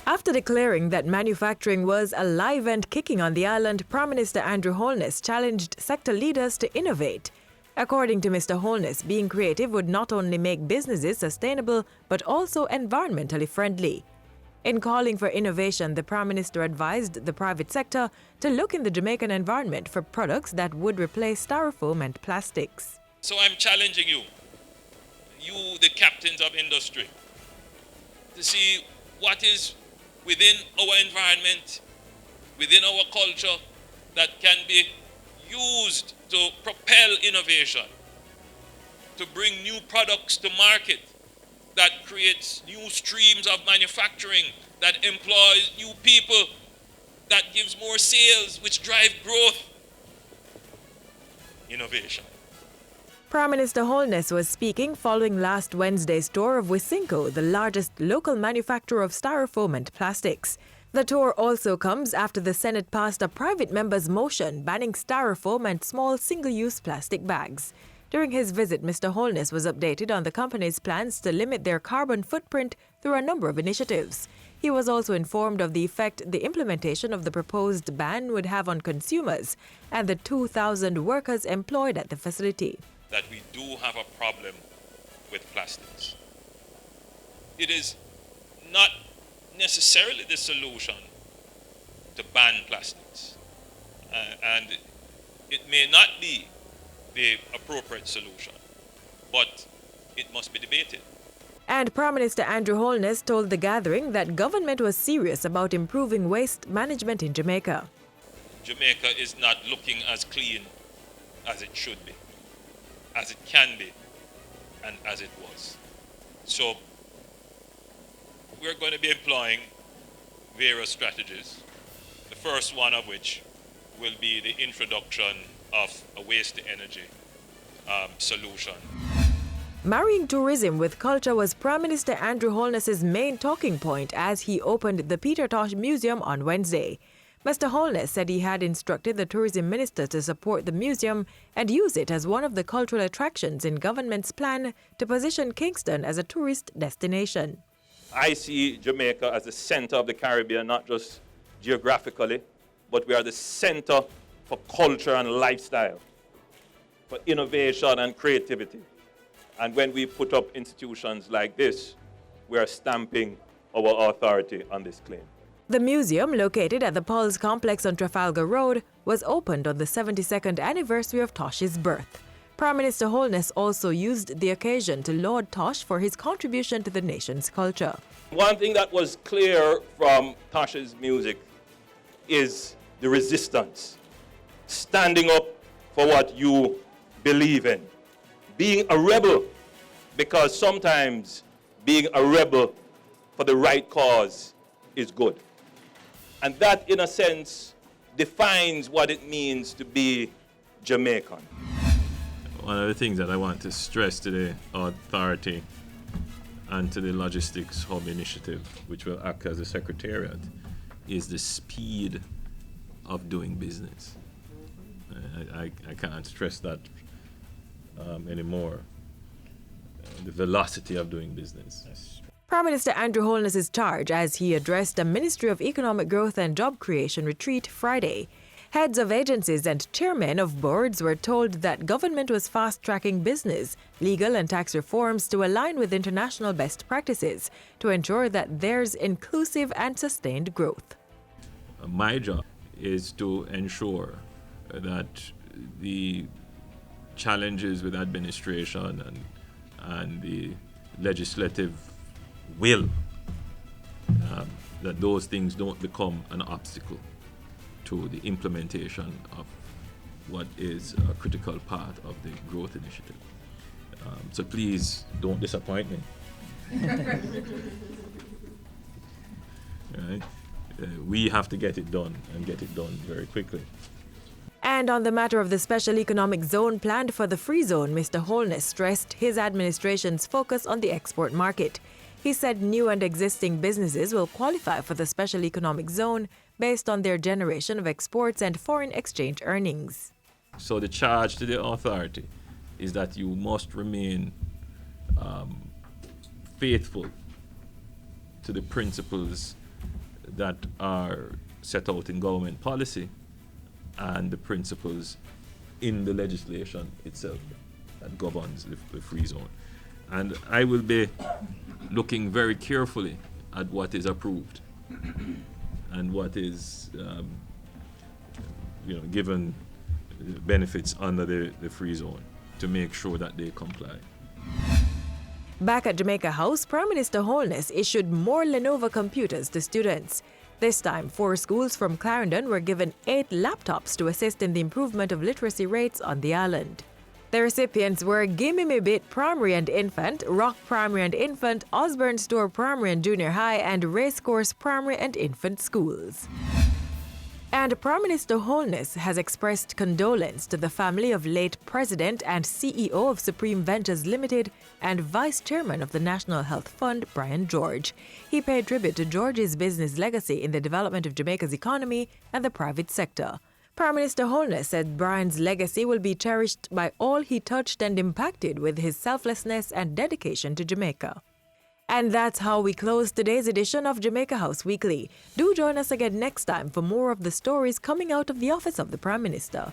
After declaring that manufacturing was alive and kicking on the island, Prime Minister Andrew Holness challenged sector leaders to innovate. According to Mr. Holness, being creative would not only make businesses sustainable but also environmentally friendly. In calling for innovation, the Prime Minister advised the private sector to look in the Jamaican environment for products that would replace styrofoam and plastics. So I'm challenging you, the captains of industry, to see what is within our environment, within our culture, that can be used to propel innovation, to bring new products to market, that creates new streams of manufacturing, that employs new people, that gives more sales, which drive growth. Innovation. Prime Minister Holness was speaking following last Wednesday's tour of Wisinco, the largest local manufacturer of styrofoam and plastics. The tour also comes after the Senate passed a private member's motion banning styrofoam and small single-use plastic bags. During his visit, Mr. Holness was updated on the company's plans to limit their carbon footprint through a number of initiatives. He was also informed of the effect the implementation of the proposed ban would have on consumers and the 2,000 workers employed at the facility. That we do have a problem with plastics. It is not necessarily the solution to ban plastics, and it may not be the appropriate solution, but it must be debated. And Prime Minister Andrew Holness told the gathering that government was serious about improving waste management in Jamaica. Jamaica is not looking as clean as it should be, as it can be, and as it was. So we're going to be employing various strategies, the first one of which will be the introduction of a waste-to-energy solution. Marrying tourism with culture was Prime Minister Andrew Holness's main talking point as he opened the Peter Tosh Museum on Wednesday. Mr. Holness said he had instructed the tourism minister to support the museum and use it as one of the cultural attractions in government's plan to position Kingston as a tourist destination. I see Jamaica as the center of the Caribbean, not just geographically, but we are the center for culture and lifestyle, for innovation and creativity. And when we put up institutions like this, we are stamping our authority on this claim. The museum, located at the Pulse Complex on Trafalgar Road, was opened on the 72nd anniversary of Tosh's birth. Prime Minister Holness also used the occasion to laud Tosh for his contribution to the nation's culture. One thing that was clear from Tosh's music is the resistance, standing up for what you believe in, being a rebel, because sometimes being a rebel for the right cause is good. And that, in a sense, defines what it means to be Jamaican. One of the things that I want to stress to the authority and to the Logistics Hub Initiative, which will act as a secretariat, is the speed of doing business. I can't stress that anymore. The velocity of doing business. Prime Minister Andrew Holness's charge as he addressed a Ministry of Economic Growth and Job Creation retreat Friday. Heads of agencies and chairmen of boards were told that government was fast-tracking business, legal and tax reforms to align with international best practices to ensure that there's inclusive and sustained growth. My job is to ensure that the challenges with administration and the legislative will, that those things don't become an obstacle to the implementation of what is a critical part of the growth initiative. So please don't disappoint me. Right? We have to get it done and get it done very quickly. And on the matter of the special economic zone planned for the free zone, Mr. Holness stressed his administration's focus on the export market. He said new and existing businesses will qualify for the special economic zone based on their generation of exports and foreign exchange earnings. So the charge to the authority is that you must remain faithful to the principles that are set out in government policy and the principles in the legislation itself that governs the free zone. And I will be looking very carefully at what is approved and what is given benefits under the free zone to make sure that they comply. Back at Jamaica House, Prime Minister Holness issued more Lenovo computers to students. This time, 4 schools from Clarendon were given 8 laptops to assist in the improvement of literacy rates on the island. The recipients were Gimme Me Bit Primary and Infant, Rock Primary and Infant, Osborne Store Primary and Junior High, and Racecourse Primary and Infant schools. And Prime Minister Holness has expressed condolence to the family of late President and CEO of Supreme Ventures Limited and Vice Chairman of the National Health Fund, Brian George. He paid tribute to George's business legacy in the development of Jamaica's economy and the private sector. Prime Minister Holness said Brian's legacy will be cherished by all he touched and impacted with his selflessness and dedication to Jamaica. And that's how we close today's edition of Jamaica House Weekly. Do join us again next time for more of the stories coming out of the office of the Prime Minister.